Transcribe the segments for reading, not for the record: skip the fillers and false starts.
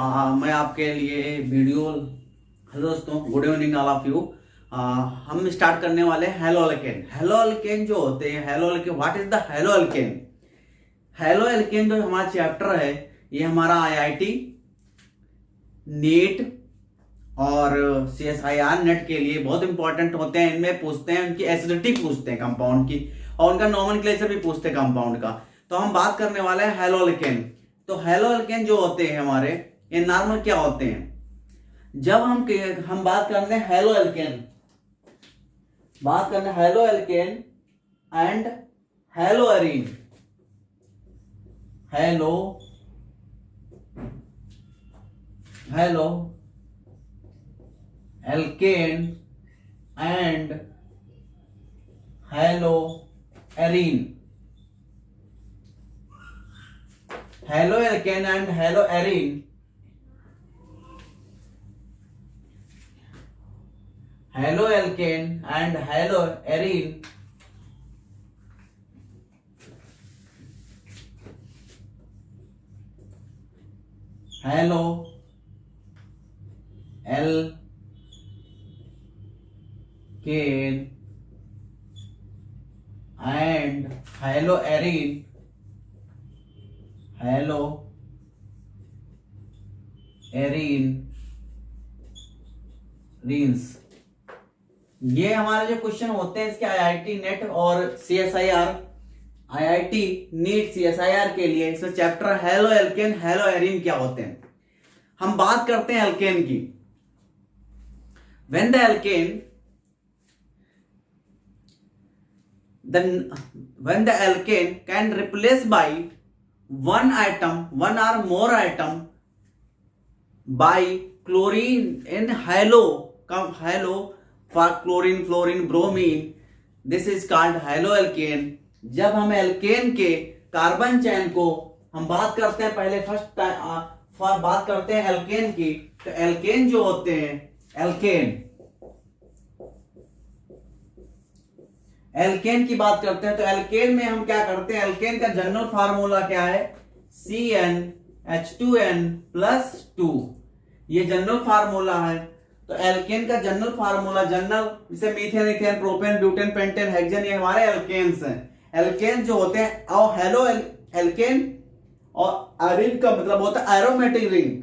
मैं आपके लिए वीडियो। हेलो दोस्तों, good evening all of you. हम स्टार्ट करने वाले हैं हेलो अल्केन। हेलो अल्केन जो होते हैं, hello alkane, what is the hello alkane? Hello alkane जो हमारा चैप्टर है, ये हमारा आईआईटी नीट और सीएसआईआर नेट के लिए बहुत इंपॉर्टेंट होते हैं। इनमें पूछते हैं उनकी एसिडिटी, पूछते हैं कंपाउंड की, और उनका नोमेनक्लेचर भी पूछते हैं कंपाउंड का। तो हम बात करने वाले हैं हेलो अल्केन। तो हेलो अल्केन जो होते हैं हमारे, ये नॉर्मल क्या होते हैं? जब हम बात करते हैं हेलो अल्केन, बात करते हैं hello alkane and haloarene. Hello hello alkane and haloarene. Hello alkane and haloarene, hello alkane and haloarene hello alkane and haloarene, hello arene reigns. ये हमारे जो question होते हैं इसके IIT net और CSIR, IIT NEET CSIR के लिए इसमें chapter hello alkane hello arene क्या होते हैं। हम बात करते हैं अल्केन की। When the alkane can replace bye one atom, one or more atom by chlorine in halo for chlorine, fluorine, bromine, this is called haloalkane। जब हम एल्केन के कार्बन चैन को हम बात करते हैं, पहले बात करते हैं एल्केन की, तो एल्केन जो होते हैं, एल्केन की बात करते हैं, तो एल्केन में हम क्या करते हैं? एल्केन का जनरल फार्मूला क्या है? CnH2n+2। ये जनरल फार्मूला है। तो एल्केन का जनरल फार्मूला, जनरल जैसे methane, ethane, propane, butane, pentane, hexane, ये हमारे एल्केन्स हैं। एल्केन जो होते हैं, और हेलो एल्केन और एरीन का मतलब होता है एरोमेटिक रिंग।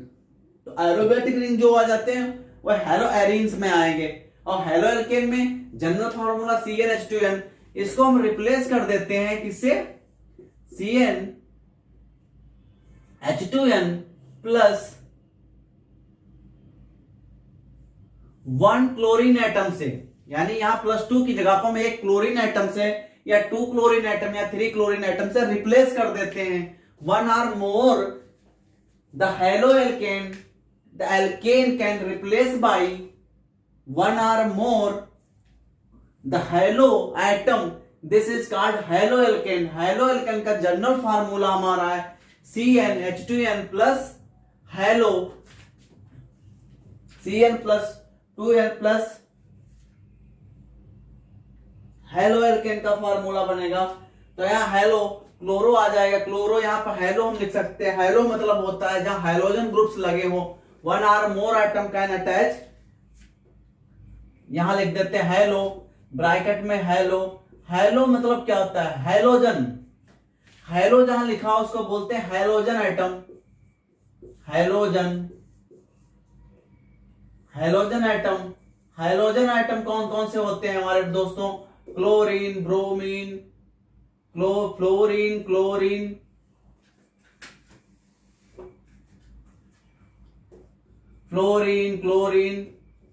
तो एरोमेटिक रिंग जो आ जाते हैं वो हेलो एरीन्स में आएंगे। और हेलो एल्केन में जनरल फार्मूला CnH2n, इसको हम रिप्लेस कर देते हैं किससे? CnH2n प्लस 1 क्लोरीन एटम से, यानी यहां +2 की जगह पर हम 1 क्लोरीन एटम से या 2 क्लोरीन एटम या 3 क्लोरीन एटम से रिप्लेस कर देते हैं। 1 or more the hello alkane, the alkene can replace bye 1 or more the halo atom, this is called halo alkane। halo alkane का जनरल फार्मूला हमारा है CnH2n plus hello Cn+2n plus halo alkane का formula बनेगा। तो यहाँ hello chloro आ जाएगा, chloro यहाँ पर हेलो हम लिख सकते हैं। हेलो मतलब होता है जहां हाइड्रोजन ग्रुप्स लगे हो, 1 or more atom can attach. यहां लिख देते हैं हेलो, ब्रैकेट में हेलो। हेलो मतलब क्या होता है? हैलोजन। हेलो जहां लिखा हो उसको बोलते हैं halogen atom. Halogen atom. Halogen atom कौन कौन से होते हैं हमारे दोस्तों? Chlorine, bromine, fluorine, chlorine,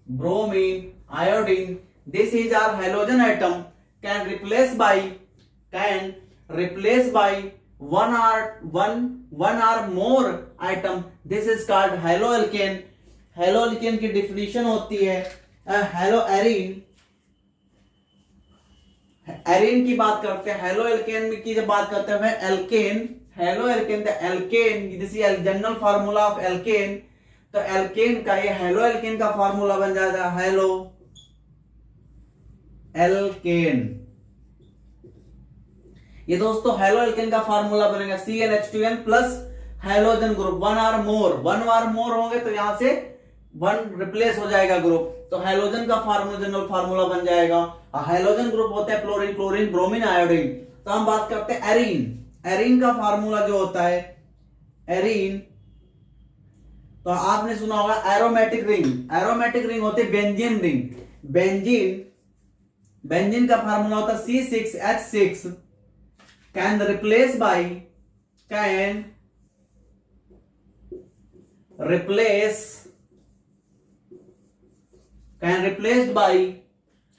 bromine, iodine, this is our halogen atom can replace by 1 or more atom, this is called haloalkane। haloalkane की डिफिनीशन होती है हेलो एरीन। एरीन की बात करते हैं, हेलो एल्केन की जब बात करते हैं alkane, hello alkane, the alkane, this is general formula of alkane. तो एल्केन का, ये हेलो एल्केन का फार्मूला बन जाएगा हेलो एल्केन। ये दोस्तों हेलो एल्केन का फार्मूला बनेगा CnH2n plus halogen group, one or more होंगे तो यहां से वन रिप्लेस हो जाएगा ग्रुप, तो हैलोजन का फार्मूला जनरल फार्मूला बन जाएगा। हैलोजन ग्रुप होते हैं फ्लोरीन, क्लोरीन, ब्रोमीन, आयोडीन। तो हम बात करते हैं एरीन। एरीन का फार्मूला जो होता है एरीन, तो आपने सुना होगा एरोमेटिक रिंग। एरोमेटिक रिंग होती है बेंजीन रिंग। बेंजीन का फार्मूला होता है C6H6 can replace bye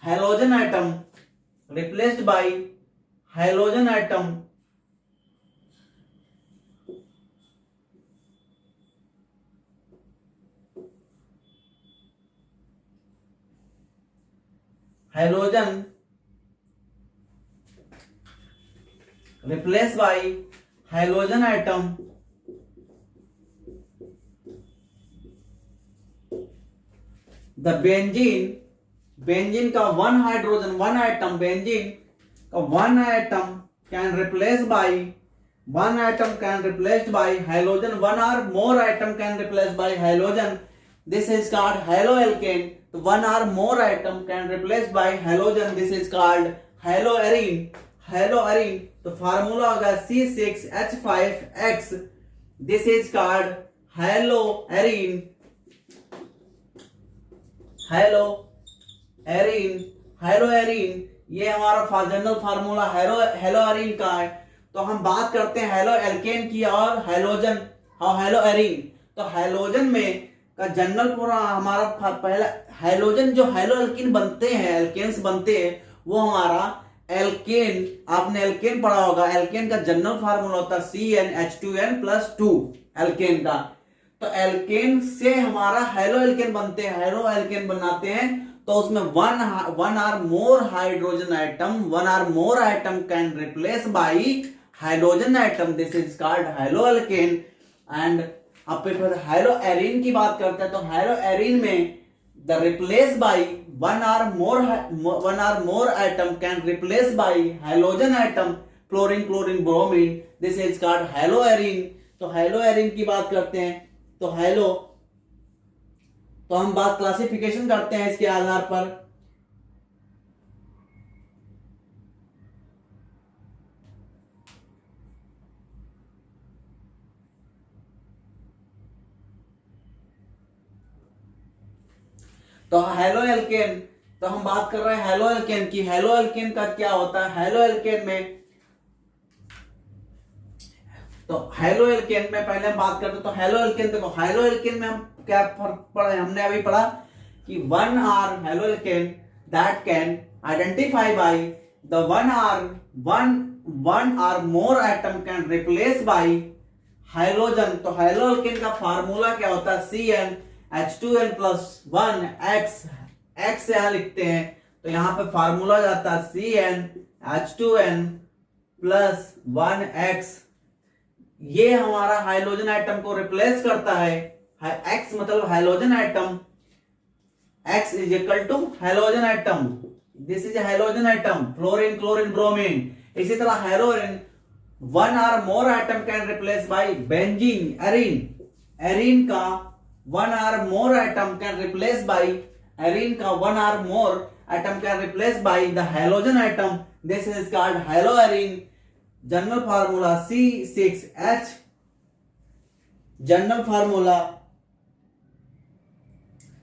halogen atom, replaced by halogen atom replaced by halogen atom the benzene का one hydrogen, one atom, benzene का one atom can replace by hydrogen, one or more atom can replace by hydrogen, this is called haloalkane. तो one or more atom can replace by hydrogen, this is called haloarene. तो formula होगा C6H5X, this is called haloarene. Haloarene ये हमारा general formula हैलोएरीन का है। तो हम बात करते हैं हैलोएल्केन की और हैलोएरीन। तो हैलोजन में का जनरल पूरा हमारा पहला हैलोजन जो हैलोएल्केन बनते हैं, एल्केन्स बनते हैं, वो हमारा एल्केन, आपने एल्केन पढ़ा होगा। एल्केन का जनरल फार्मूला होता है CnH2n+2 एल्केन का। तो एल्केन से हमारा हैलोएल्केन बनते हैं, हैलोएल्केन बनाते हैं तो उसमें one or more hydrogen atom, one or more atom can replace by hydrogen atom, this is called haloalkane. And अब फिर हैलोएरीन की बात करते हैं। तो हैलोएरीन में the replace by one or more atom can replace by hydrogen atom, fluorine, chlorine, bromine, this is called haloarene. तो haloarene की बात करते हैं। तो हम बात क्लासिफिकेशन करते हैं इसके आधार पर। तो हैलोएल्केन, तो हम बात कर रहे हैं हैलोएल्केन की। हैलोएल्केन का क्या होता है? हैलोएल्केन में पहले हम बात करते हैं। तो हैलोएल्केन देखो, हैलोएल्केन में हम क्या फर्क पढ़ा है? हमने अभी पढ़ा कि one or haloalkane that can identify by the one or more atom can replace by hydrogen. तो हैलोएल्केन का फार्मूला क्या होता है? CnH2n+1 x यहां लिखते हैं। तो यहां पे फार्मूला जाता है CnH2n+1x। ये हमारा हाइड्रोजन एटम को रिप्लेस करता है। X मतलब hydrogen atom, X is equal to hydrogen atom, this is hydrogen atom, fluorine, chlorine, bromine. इसी तरह haloarene one or more atom can replace by benzene, arene का one or more atom can replace by the hydrogen atom, this is called haloarene. General formula C6H, general formula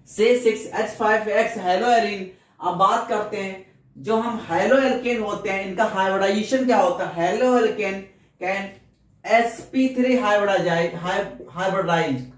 C6H5X haloarene. अब बात करते हैं जो हम haloalkane होते हैं, इनका हाइब्रिडाइजेशन क्या होता है? Haloalkane can sp3 hybridise.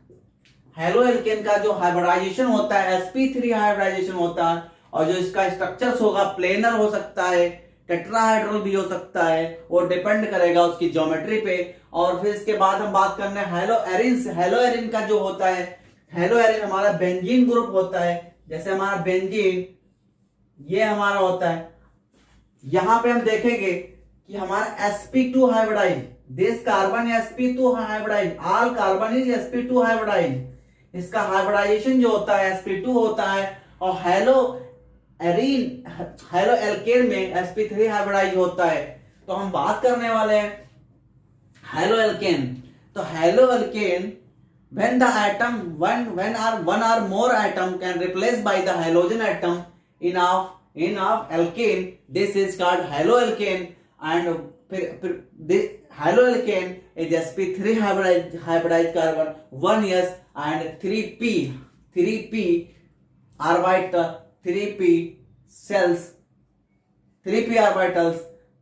Haloalkane का जो हाइब्रिडाइजेशन होता है sp3 हाइब्रिडाइजेशन होता है, और जो इसका स्ट्रक्चर्स होगा प्लेनर हो सकता है, टेट्राहाइड्रल भी हो सकता है, वो डिपेंड करेगा उसकी ज्योमेट्री पे। और फिर इसके बाद हम बात करने हैलोएरीन। हैलोएरीन का जो होता है, हैलोएरीन हमारा बेंजीन ग्रुप होता है। जैसे हमारा बेंजीन ये हमारा होता है, यहां पे हम देखेंगे कि हमारा sp2 hybridise, this carbon sp2 hybridise, all carbon is sp2 hybridise. इसका हाइब्रिडाइजेशन जो होता है sp2 होता है। और हैलोएल्केन में sp3 हाइब्रिडाइज होता है। तो हम बात करने वाले हैं हैलोएल्केन। तो halo alkane when the atom one or more atom can replaced by the halogen atom in of alkane, this is called haloalkane. And the haloalkane is sp3 hybridized carbon 1s and 3p orbital 3p cells 3p orbitals.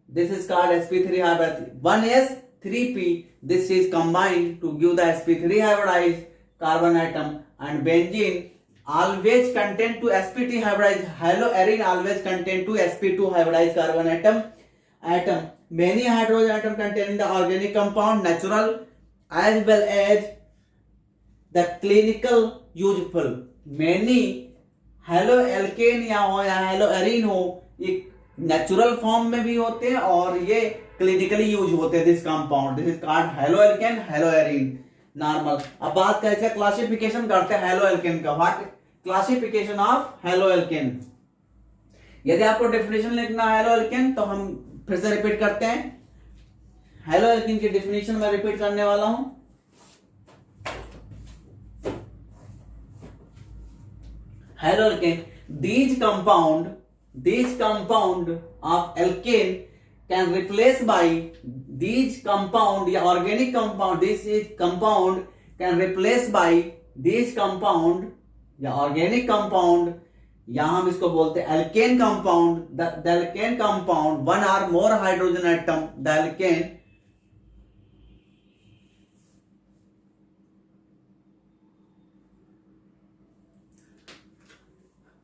This is called sp3 hybrid 1s 3p. This is combined to give the sp3 hybridized carbon atom. And benzene always contain to sp2 hybridized, haloarine always contain to sp2 hybridized carbon atom. Many hydrogen atom containing the organic compound natural as well as the clinical useful. Many haloalkane या haloarine हो, ये natural form में भी होते हैं और ये clinically use होते हैं. This compound, this is called haloalkane, haloarene, normal. अब बात करते हैं क्लासिफिकेशन करते हैं हेलोएल्केन का. What classification of haloalkane. यदि आपको डेफिनेशन लिखना है हेलोएल्केन तो हम फिर से रिपीट करते हैं. हेलोएल्केन की डेफिनेशन मैं रिपीट करने वाला हूं. Haloalkane, these compound of alkane can replace by these compound या organic compound. This is compound can replace by these compound या organic compound. यहां हम इसको बोलते हैं alkane compound. The alkane compound one or more hydrogen atom. The alkane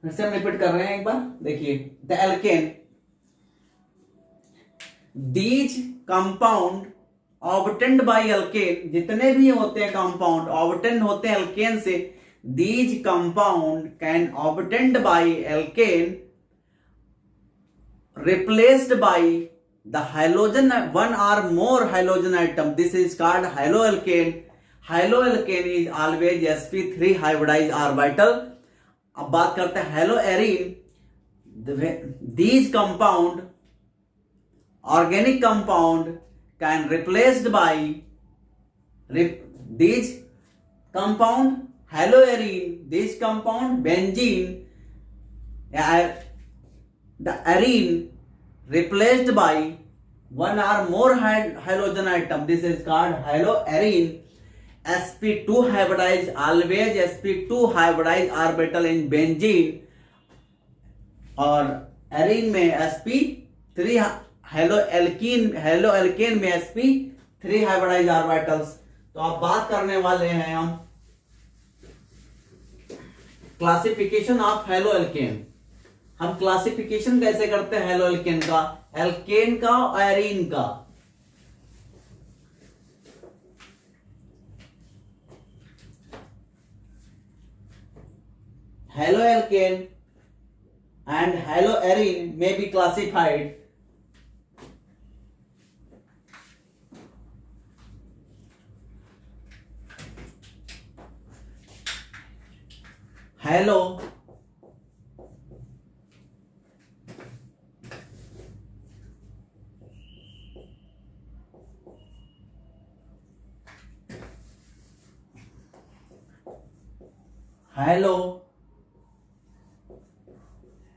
फिर से हम रिपीट कर रहे हैं एक बार. देखिए the alkane, these compound obtained by alkane, जितने भी होते हैं कंपाउंड ऑब्टेन्ड होते हैं एल्केन से. These compound can obtained by alkane replaced by the halogen one और more halogen atom. This is called haloalkane. Haloalkane is always sp3 hybridized orbital. अब बात करते हैं haloarene. These compound organic compound can replaced by these compound haloarene. These compound benzene the arene replaced by one or more halogen atom. This is called haloarine. sp2 hybridized, always sp2 hybridized orbital in benzene और arene में sp3 haloalkane में sp3 hybridised orbitals. तो अब बात करने वाले हैं हम क्लासिफिकेशन ऑफ हेलोएल्केन. हम क्लासिफिकेशन कैसे करते हैं हेलोएल्केन का, एल्केन का और एरीन का. Haloalkane and haloarine may be classified halo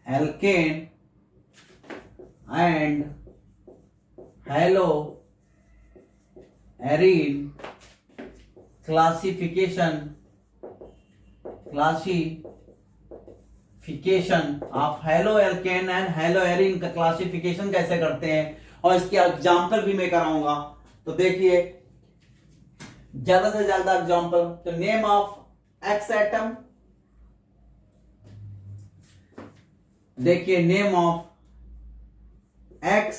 alkane and haloarine. classification of haloalkane and haloarene का क्लासिफिकेशन कैसे करते हैं और इसके एग्जाम्पल भी मैं कराऊंगा. तो देखिए ज्यादा से ज्यादा एग्जाम्पल. तो नेम ऑफ एक्स एटम, देखिए name of X,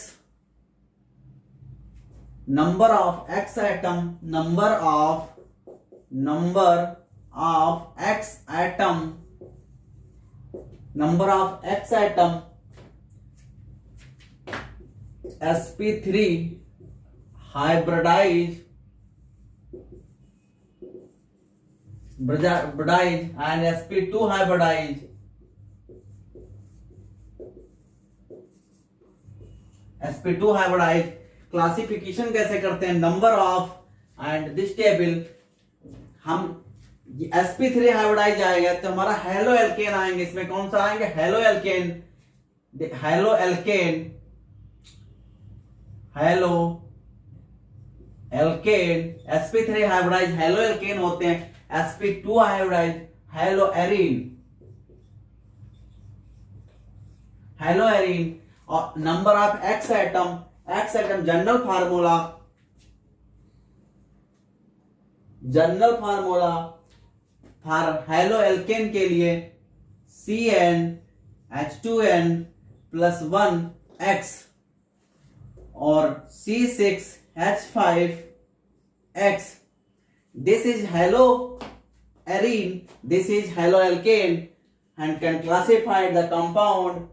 number of X atom, number of X atom, number of X atom, sp3 hybridized and sp2 hybridized. sp2 hybridized classification कैसे करते हैं, number of and this table हम sp3 hybridise आएगा तो हमारा halo alkane आएंगे। इसमें कौन सा आएंगे? Haloalkane, halo alkane, halo alkane, sp3 hybridize haloalkane होते हैं, sp2 hybridize haloarene, haloarene. और number of X atom general formula for haloalkane के लिए CnH2n प्लस 1x और C6H5x। This is hello arene, this is haloalkane and can classify the compound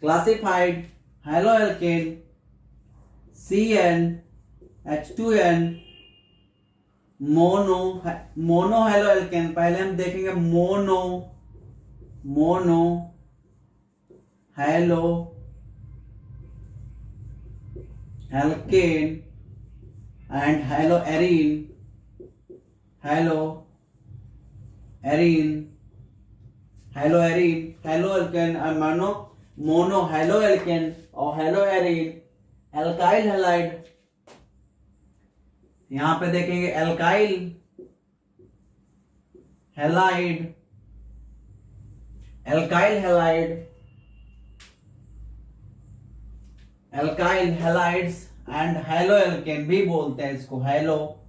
classified haloalkane CnH2n mono haloalkane. पहले हम देखेंगे mono haloalkane and haloarene, halo alkane और mono halo alkane और hello arene alkyl halide. यहां पे देखेंगे alkyl halides and halo alkane भी बोलते हैं इसको, हेलो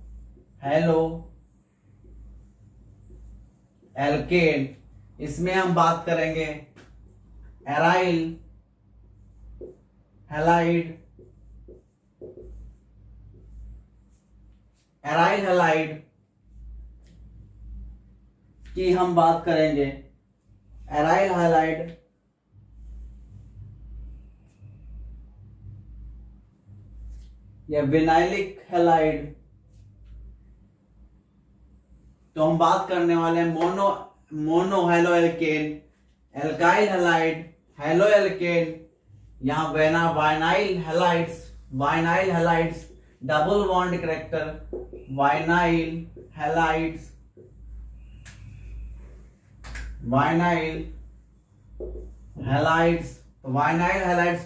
एल्केन। इसमें हम बात करेंगे एराइल हैलाइड की हम बात करेंगे। एराइल हैलाइड या विनाइलिक हैलाइड। तो हम बात करने वाले हैं mono haloalkane, alkyl halide, haloalkane. यहां vinyl halides double bond character, vinyl halides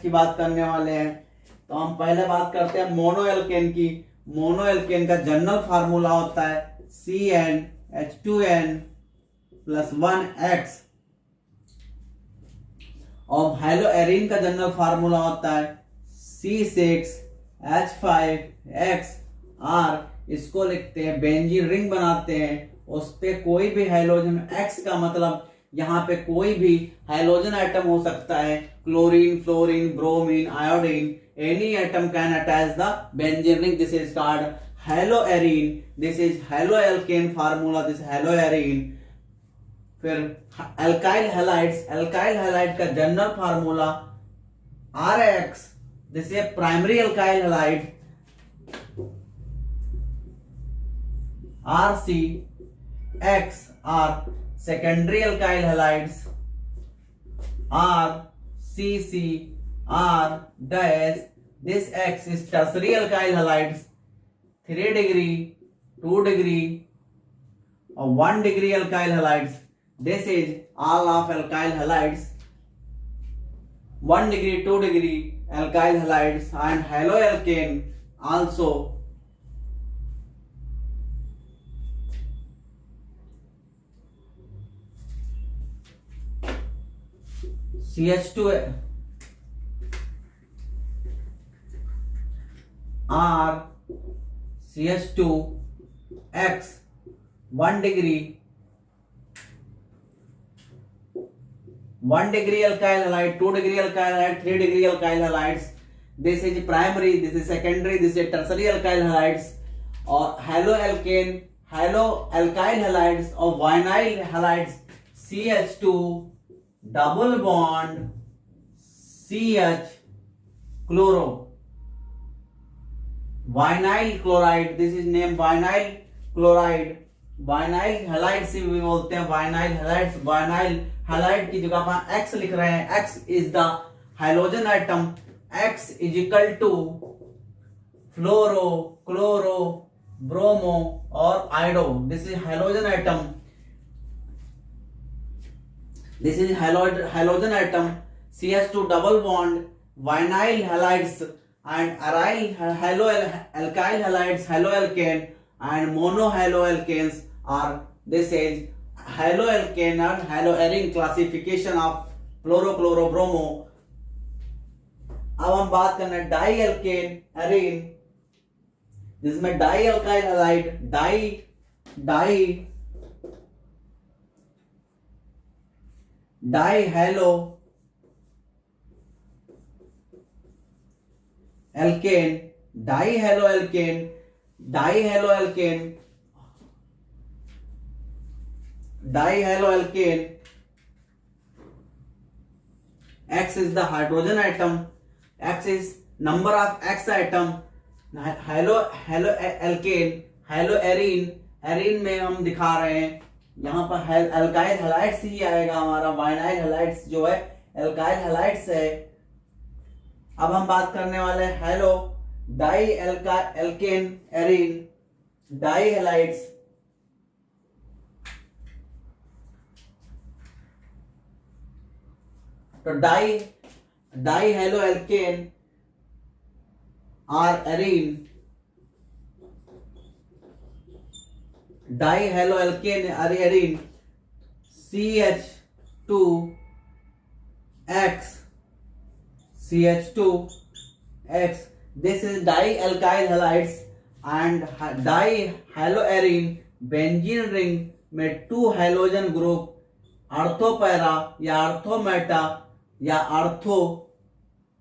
की बात करने वाले हैं। तो हम पहले बात करते हैं मोनो एल्केन की। मोनो एल्केन का जनरल फार्मूला होता है CnH2n प्लस 1x और हेलो एरीन का जनरल फार्मूला होता है C6H5x। इसको लिखते हैं, बेंजीन रिंग बनाते हैं, उस पे कोई भी हाइड्रोजन X का मतलब यहाँ पे कोई भी हाइड्रोजन एटम हो सकता है, chlorine, fluorine, bromine, iodine, any atom can attach the benzene ring. This is called hello arene, this is halo alkane formula, this hello arene. फिर एल्काइल हैलाइड का general formula RX, this is primary alkyl halide, RCX are secondary alkyl halides, RCC R dash, this X is tertiary alkyl halides, 3 degree, 2 degree or 1 degree alkyl halides. This is all of alkyl halides, 1 degree, 2 degree alkyl halides and haloalkane also. CH2 R CH2X 1 degree, 1 degree alkyl halide, 2 degree alkyl halide, 3 degree alkyl halides. This is primary, this is secondary, this is tertiary alkyl halides. और haloalkane halo alkyl halides or vinyl halides CH2 double bond CH chloro. Vinyl chloride, this is named vinyl chloride. vinyl halides भी बोलते हैं, vinyl halides. vinyl halide की जगह पर X लिख रहे हैं. X is the halogen atom. X is equal to fluoro, chloro, bromo और iodo. This is halogen atom. This is halogen atom. CH2 double bond vinyl halides and aryl haloalkyl halides haloalkane and monohaloalkanes are this is haloalkane and haloarine classification of fluorochlorobromo. अब हम बात करना है die alkane arene, जिसमें die alkyl halide die halo alkane, die halo alkane, die halo alkane, die halo alkane. X is the hydrogen atom. X is number of X atom. Halo alkane, hello arene. Arene में हम दिखा रहे हैं यहाँ पर alkyl halides ही आएगा हमारा. वाइनाइल halides जो है एल्काइल हैलाइड्स है. अब हम बात करने वाले हैं halo di alkane arene di halides. तो डाई हेलो एल्केन और एरीन, डाई हेलो एल्केन और arene CH2X. This is dialkyl halides and dihaloarine benzene ring में 2 हाइलोजन ग्रुप आर्थोपैरा या आर्थोमेटा या ortho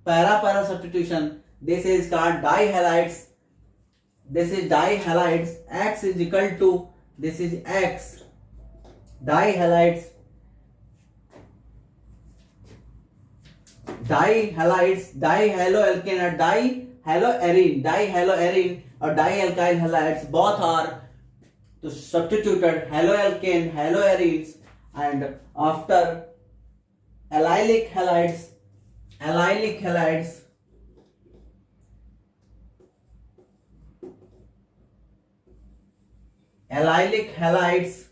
para substitution. This is called dihalides. This is dihalides. X is equal to this is X. Dihalides. Dihaloalkane or dihaloarine. Dihaloarine or dialkyl halides both are to substituted haloalkane, haloarenes, and after allylic halides. Allylic halides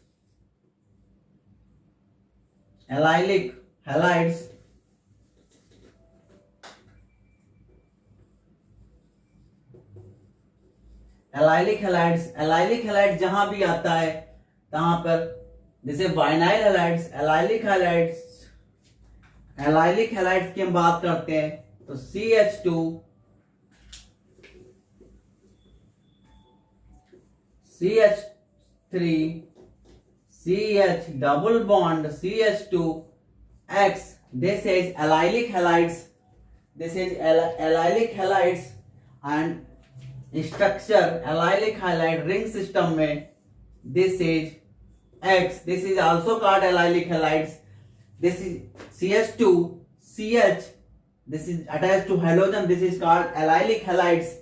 जहां भी आता है तहां पर जैसे वाइनाइल halides, allylic halides की हम बात करते हैं तो CH2 CH3 CH double bond CH2 X. This is allylic halides. And structure allylic halide ring system में this is X. This is also called allylic halides. This is CH2 CH. This is attached to halogen. This is called allylic halides.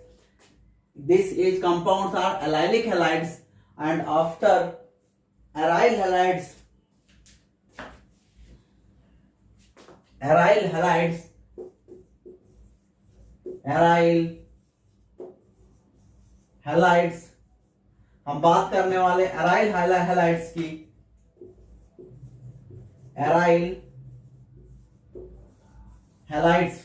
This is compounds are allylic halides, and after aryl halides हम बात करने वाले aryl halides की. aryl halides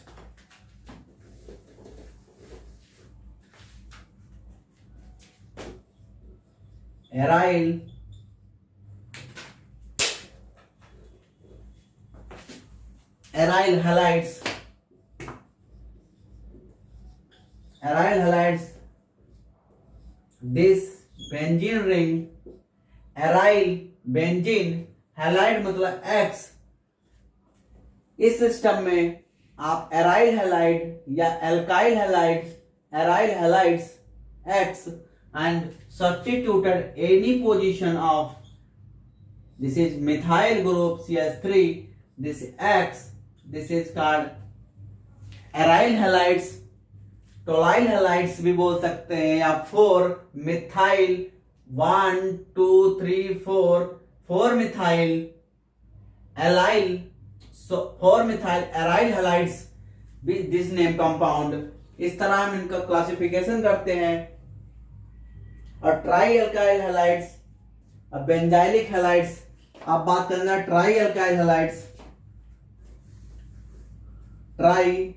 this benzene ring aryl benzene halide मतलब X. इस system में आप aryl halide या alkyl halides, aryl halides X and substituted any position of this is methyl group CH3, this X, this is called aryl halides, tolyl halides भी बोल सकते हैं, या 4 methyl 1 2 3 4 methyl allyl 4 methyl aryl halides this name compound. इस तरह हम इनका classification करते हैं। और ट्राई एल्काइल हैलाइड्स, अब बेंजाइलिक हैलाइड्स, अब बात करना trialkyl halides, try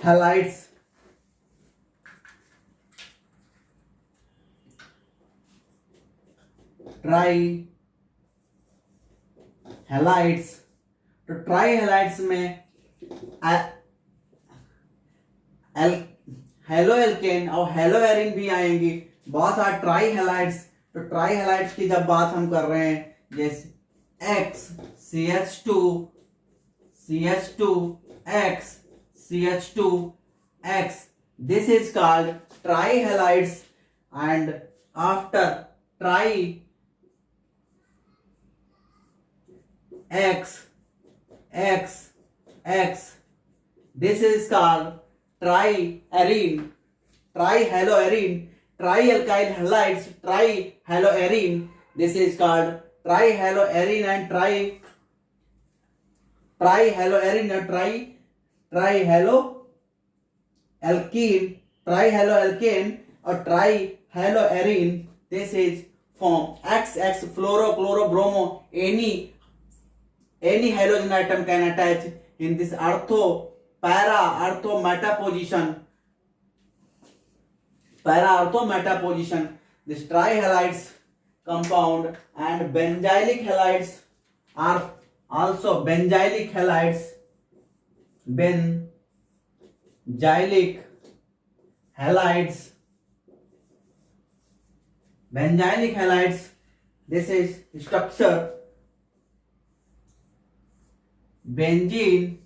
halides, trihalides. तो ट्राई हैलाइड्स में हेलो एल्केन और हेलो एरिन भी आएंगी, बहुत सारे ट्राई हैलाइड्स। तो ट्राई हैलाइड्स की जब बात हम कर रहे हैं, जैसे X CH2 CH2 X CH2 X, this is called trihalides. And after tri X X X, this is called triarene, trihaloarene, trialkyl halides, trihaloarene, this is called trihaloarene and trihaloarene and trihaloalkene or trihaloarene. This is form XX fluoro chloro bromo, any halogen atom can attach in this ortho meta position, this trihalides compound. And benzylic halides are also benzylic halides, this is structure benzene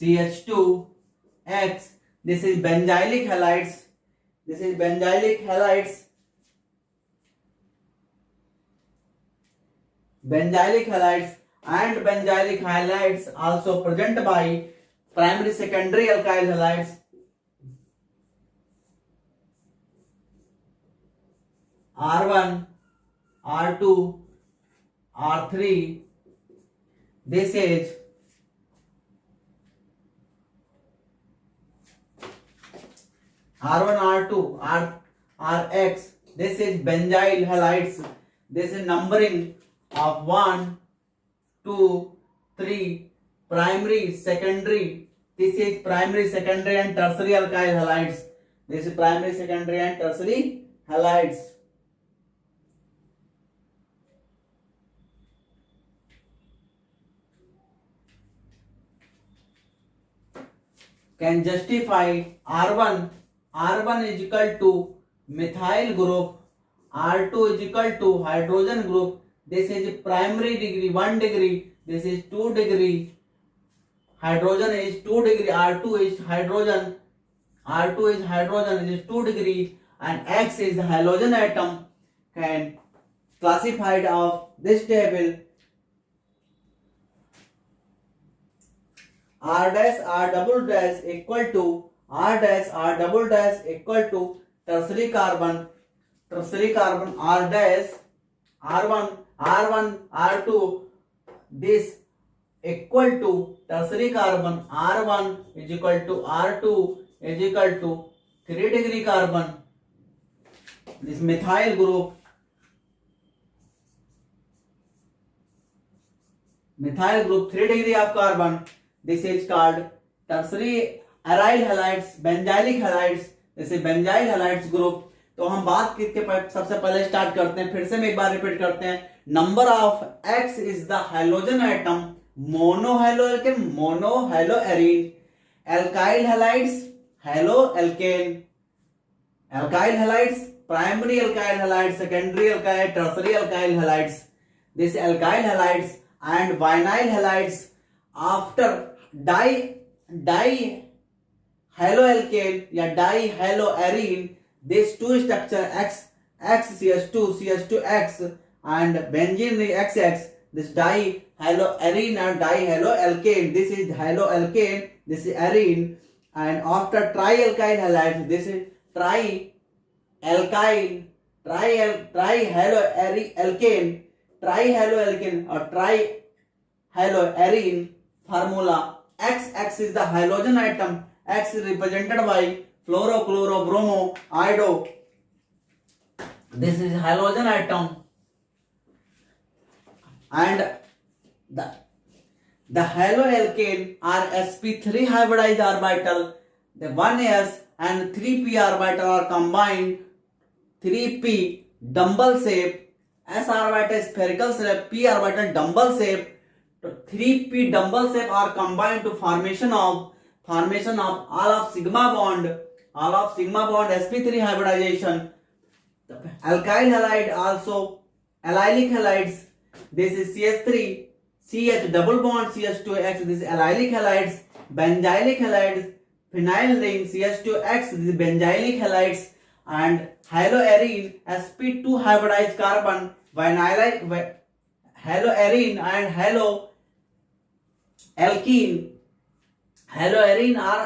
CH2 X, this is benzylic halides, and benzylic halides also present by primary secondary alkyl halides, R1 R2 R3, this is R1 R2 Rx, this is benzyl halides, this is numbering of 1 2 3 primary secondary, this is primary secondary and tertiary alkyl halides, this is primary secondary and tertiary halides. Can justify R1 is equal to methyl group, R2 is equal to hydrogen group, this is primary degree 1 degree, this is 2 degree, hydrogen is 2 degree, R2 is hydrogen, it is 2 degree, and X is the halogen atom. Can classified of this table, R dash R double dash equal to R dash R double dash equal to tertiary carbon R dash R1 R2, this equal to tertiary carbon R1 is equal to R2 is equal to 3 degree carbon, this methyl group 3 degree of carbon, this is called tertiary aryl halides, benzylic halides, this is benzyl halides group. तो हम बात करके सबसे पहले start करते हैं, फिर से मैं एक बार रिपीट करते हैं। Number of X is the hydrogen atom, monohaloarene, alkyl halides haloalkane, alkyl halides primary alkyl halides, secondary alkyl, tertiary alkyl halides, this alkyl halides and vinyl halides after die halo alkane या die hello arene, this two structure XCH2CH2X and benzene XX, this dihaloarene and dihaloalkane, this is haloalkane, this is arene, and after trialkyl halides, this is trihaloalkane or trihaloarene. Formula: XX is the halogen atom, X is represented by fluorochlorobromo iodo, this is halogen atom, and the haloalkane are sp3 hybridized orbital, the 1s and 3p orbital are combined, 3p dumbbell shape, s orbital spherical shape, p orbital dumbbell shape. So 3p dumbbell shape are combined to formation of all of sigma bond sp3 hybridization. The alkyl halide also allylic halides, this is CH3 CH double bond CH2X, this is allylic halides. Benzylic halides, phenyl ring CH2X, this is benzylic halides. And haloarene sp2 hybridized carbon, haloarene and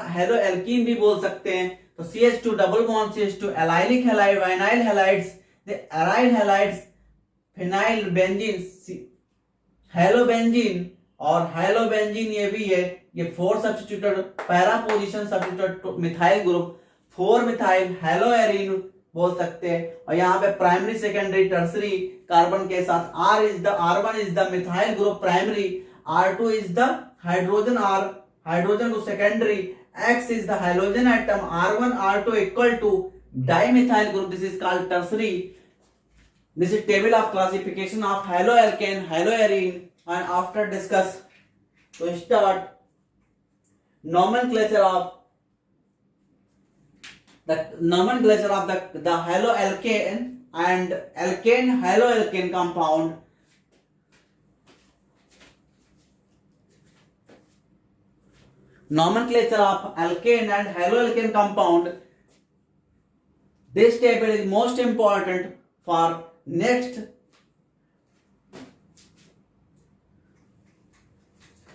haloalkene भी बोल सकते हैं. तो CH2 double bond CH2 allylic halide, vinyl halides, the aryl halides, phenyl benzene, हेलोबेंजीन और हेलोबेंजीन ये भी है, ये 4 substituted para position substituted methyl group 4 methyl haloarene बोल सकते हैं. और यहाँ पे प्राइमरी सेकेंडरी टर्सरी कार्बन के साथ R1 is the methyl group primary, R2 is the hydrogen group secondary, X is the halogen atom, R1 R2 equal to dimethyl group, this is called tertiary. This is table of classification of haloalkane, haloarene, and after discuss to start nomenclature of the haloalkane and alkane haloalkane compound. Nomenclature of alkane and haloalkane compound. This table is most important for next.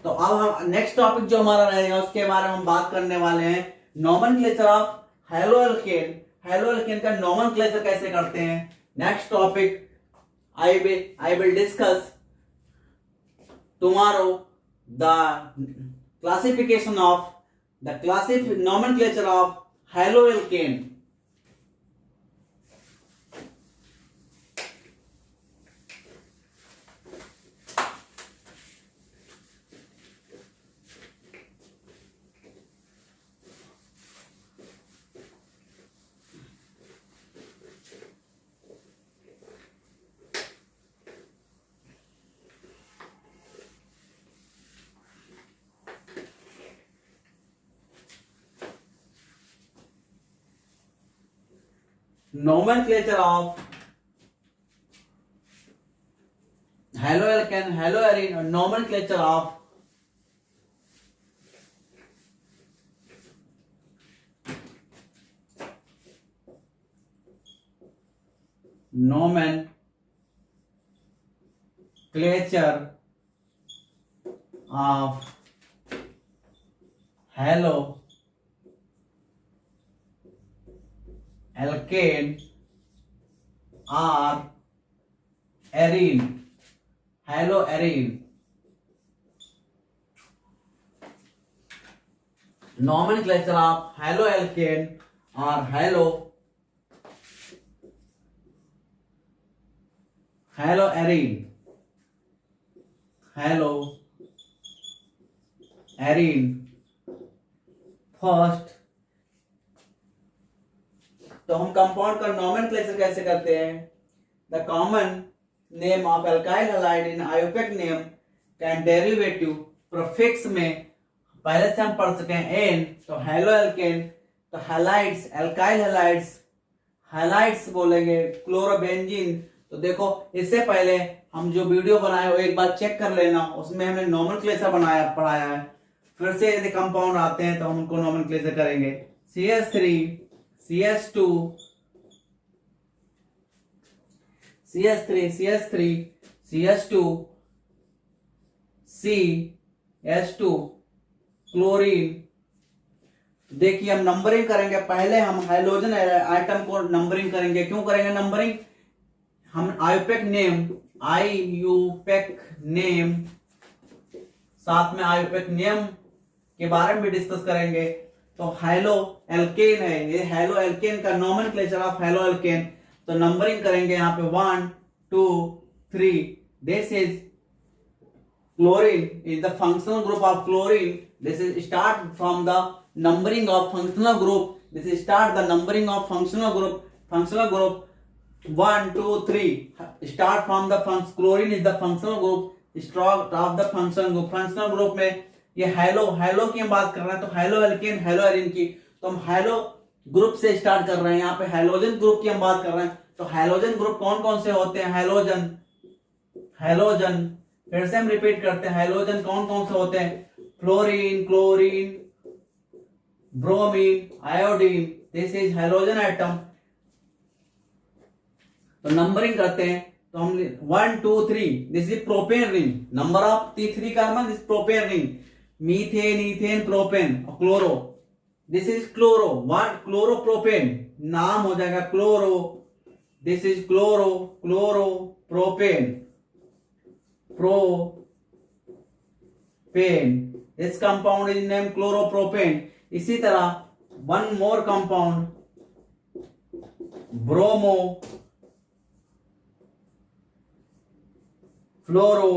तो अब हम next topic जो हमारा रहेगा उसके बारे में हम बात करने वाले हैं, नोमेनक्लेचर ऑफ हेलोअल्केन का नोमेनक्लेचर कैसे करते हैं. Next topic I will discuss tomorrow the classification of the nomenclature of haloalkane. Nomenclature of haloalkane, haloarene, or nomenclature of haloalkane or arene, haloarene. Nomenclature of haloalkane or haloarene. First तो हम compound का nomenclature कैसे करते हैं. The common name of alkyl halide in IUPAC name can derivative prefix में पहले से हम पढ़ सके एन. तो हेलोअल्केन तो हैलाइड्स, एल्काइल हैलाइड्स बोलेंगे. क्लोरोबेंजीन तो देखो इससे पहले हम जो वीडियो बनाए वो एक बार चेक कर लेना, उसमें हमने नोमेनक्लेचर बनाया पढ़ाया है। फिर से यदि कंपाउंड आते हैं तो हम उनको नोमेनक्लेचर करेंगे। CH3 CH2 CH3 CH3 CH2 CH2 chlorine. देखिए हम नंबरिंग करेंगे, पहले हम हाइड्रोजन आइटम को नंबरिंग करेंगे। क्यों करेंगे नंबरिंग? हम आयुपेक नेम साथ में आयुपेक नेम के बारे में भी डिस्कस करेंगे। तो हैलो एल्केन है, ये हैलो एल्केन का नोमेनक्लेचर ऑफ हैलो एल्केन। तो नंबरिंग करेंगे यहाँ पे 1 2 3। This is chlorine is the functional group of chlorine. This is start from the numbering of functional group. This is start the numbering of functional group. Functional group 1 2 3. Start from the chlorine is the functional group. Start of the functional group. Functional group में ये hello की हम बात कर रहे हैं, तो hello alkene hello arene की, तो हम हैलो ग्रुप से स्टार्ट कर रहे हैं। यहाँ पे हैलोजन ग्रुप की हम बात कर रहे हैं। तो हैलोजन ग्रुप कौन कौन से होते हैं? हैलोजन फिर से हम रिपीट करते हैं, हैलोजन कौन कौन से होते हैं? Fluorine, chlorine, bromine, iodine. This is halogen atom. तो नंबरिंग करते हैं, तो हम 1 2 3। This is propane ring, number of 3 carbon, this propane ring. Methane, ethane, propane और chloro. This is chloro, one chloro propane, नाम हो जाएगा chloro. This is chloro propane, this compound is name chloropropane. इसी तरह one more compound bromo fluoro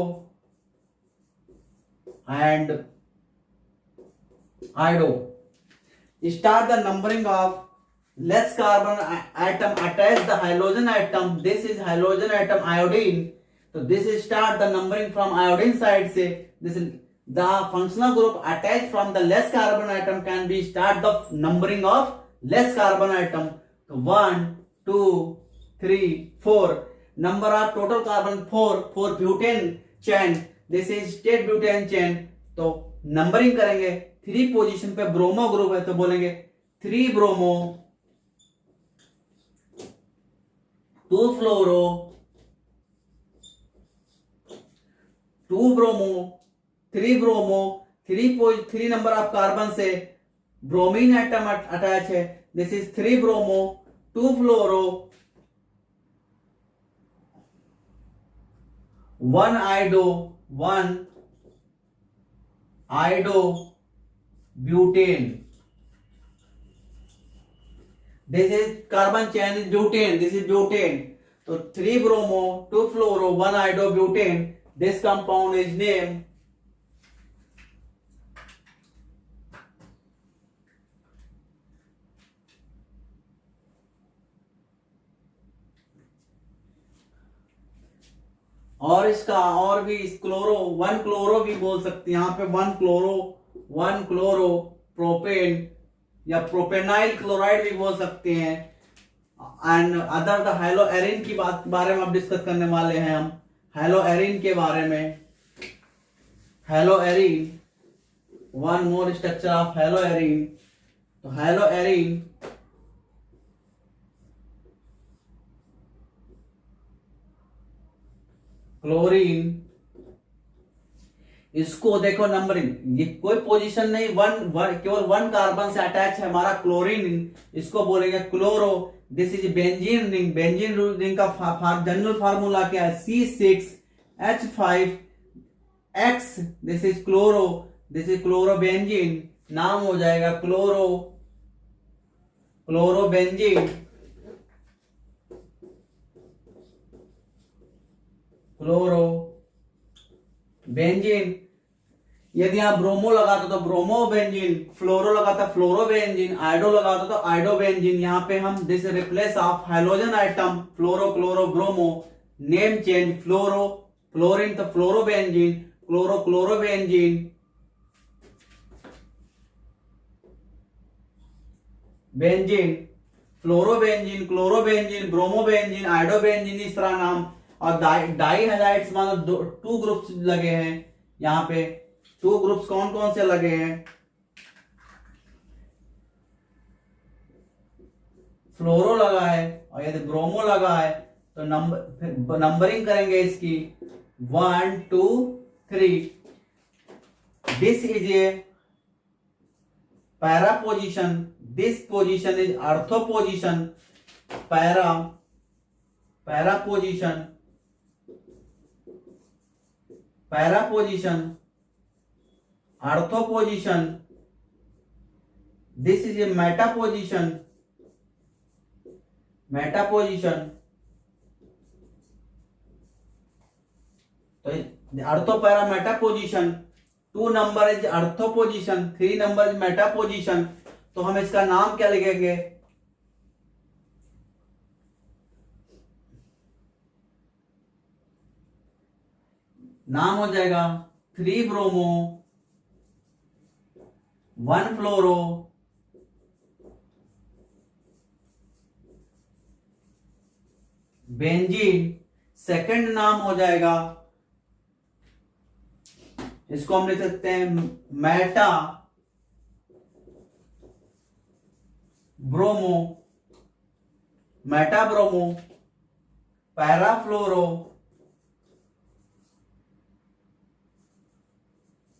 and iodo. Start the numbering of less carbon atom attach the halogen atom. This is halogen atom iodine. So this is start the numbering from iodine side से। This is the functional group attached from the less carbon atom can be start the numbering of less carbon atom. So 1 2 3 4। number of total carbon 4 for butane chain. This is state butane chain। तो numbering करेंगे, 3 position पे bromo group है तो बोलेंगे 3 bromo 2 fluoro 2 bromo 3 bromo 3 number of carbon से bromine atom attach है। This is 3 bromo 2 fluoro 1 आइडो butane. This is carbon chain is butane. This is butane. So 3 bromo 2 fluoro 1 iodobutane. This compound is named और इसका और भी chloro 1 chloro भी बोल सकते हैं। यहाँ पे 1 क्लोरो प्रोपेन या प्रोपेनाइल क्लोराइड भी बोल सकते हैं। And other the halo arene की बारे में अब डिस्कस करने वाले हैं हम, हैलो एरिन के बारे में। Halo arene, one more structure of halo arene. तो हैलो एरिन क्लोरीन, इसको देखो नंबरिंग, ये कोई पोजीशन नहीं, केवल 1 कार्बन से अटैच है हमारा क्लोरीन, इसको बोलेंगे chloro. This is benzene ring. Benzene ring का जनरल फार्मूला क्या है? C6H5X। This is chloro, this is chlorobenzene, नाम हो जाएगा क्लोरोबेंजीन, क्लोरोबेंजीन। यदि आप ब्रोमो लगाते तो ब्रोमोबेंजीन, फ्लोरो लगाता फ्लोरोबेंजीन, आइडो लगाता तो आइडोबेंजीन। यहाँ पे हम this replace of hydrogen atom fluoro chloro bromo, name change fluoro fluorine तो fluorobenzene, chlorobenzene, benzene, fluorobenzene, chlorobenzene, bromobenzene, iodobenzene, इस तरह नाम और डाई हैलाइड्स मतलब 2 ग्रुप्स लगे हैं यहाँ पे। 2 ग्रुप्स कौन कौन से लगे हैं? फ्लोरो लगा है और यदि ब्रोमो लगा है तो नंबरिंग करेंगे इसकी 1 2 3। This is a para position, this position is ortho position, para position, ortho position, this is a meta position, तो ortho para meta position, 2 number is ortho position, 3 number is meta position. तो हम इसका नाम क्या लिखेंगे? नाम हो जाएगा 3 ब्रोमो 1 फ्लोरो बेंजीन। सेकंड नाम हो जाएगा, इसको हम लिख सकते हैं meta bromo parafluoro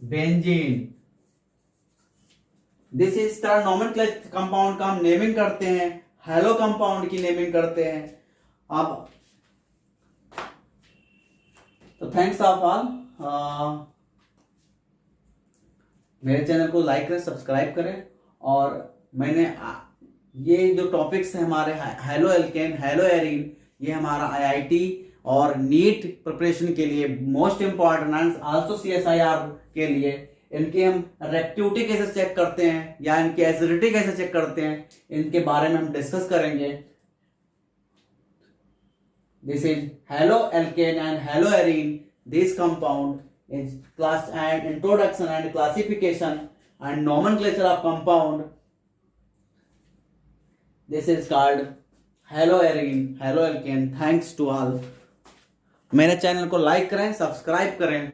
benzene. This is तरह नॉमेनक्लेचर कंपाउंड का हम नेमिंग करते हैं, हेलो कंपाउंड की नेमिंग करते हैं। अब तो थैंक्स ऑफ ऑल, मेरे चैनल को लाइक करें, सब्सक्राइब करें। और मैंने ये जो टॉपिक्स है हमारे हेलो एल्केन, हेलो एरीन, ये हमारा आईआईटी और नीट प्रिपरेशन के लिए most important and also CSIR के लिए इनके हम रेक्टिविटी कैसे चेक करते हैं या इनकी एसिडिटी कैसे चेक करते हैं, इनके बारे में हम डिस्कस करेंगे। This is haloalkane and hello arene. This compound is class and introduction and classification and nomenclature of compound. This is called haloarine, haloalkane. Thanks to all. मेरे चैनल को लाइक करें, सब्सक्राइब करें।